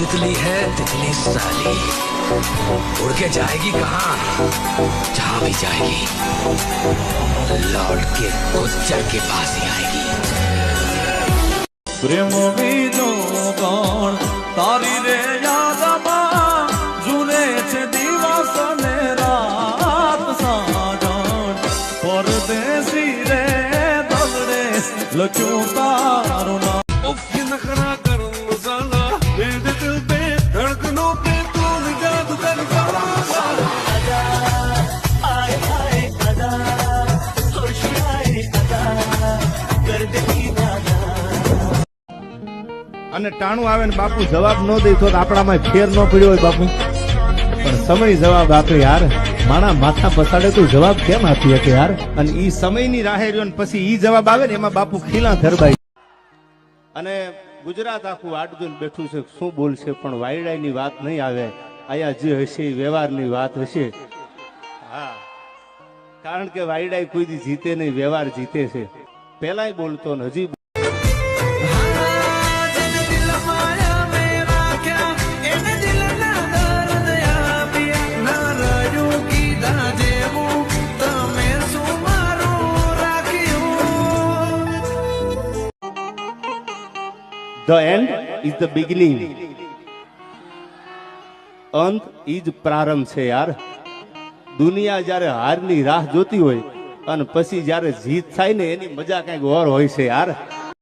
तितली है तितली साली, उड़ के जाएगी कहाँ, जहाँ भी जाएगी लौट के गुज्जर के पास ही आएगी। प्रेम बीजो कोण तारी रे यादમાં જુને છે દિવસ ને રાત સાજણ પરદેશી રે દલડે લખ્યું તારું નામ। उफ ये नखरा कर मसाला मेरे दिल पे धड़कनों पे तू जादू कर आए आए अदा खुश आए अदा कर देगी दादा। અને ટાણું આવે ને બાપુ જવાબ ન દે તો આપણામાં ફેર ન પડ્યો હોય બાપુ, પણ સમય જવાબ આપે યાર। માણા માથા પસાડે તો જવાબ કેમ આપી શકે યાર? અને ઈ સમયની રાહે રહ્યો ને પછી ઈ જવાબ આવે ને એમાં બાપુ ખીલા ધરબાઈ। અને ગુજરાત આખું આટ જોઈને બેઠું છે, શું બોલશે, પણ વાયડાની વાત નહીં આવે। અહીંયા જે હશે એ વ્યવહારની વાત હશે। હા, કારણ કે વાયડા કોઈ દી જીતે નહીં, વ્યવહાર જીતે છે। પેલાય બોલતો ને હજી The end is the beginning. અંત ઈ જ પ્રારંભ છે યાર। દુનિયા જ્યારે હારની રાહ જોતી હોય અને પછી જ્યારે જીત થાય ને એની મજા કંઈક ઓર હોય છે યાર।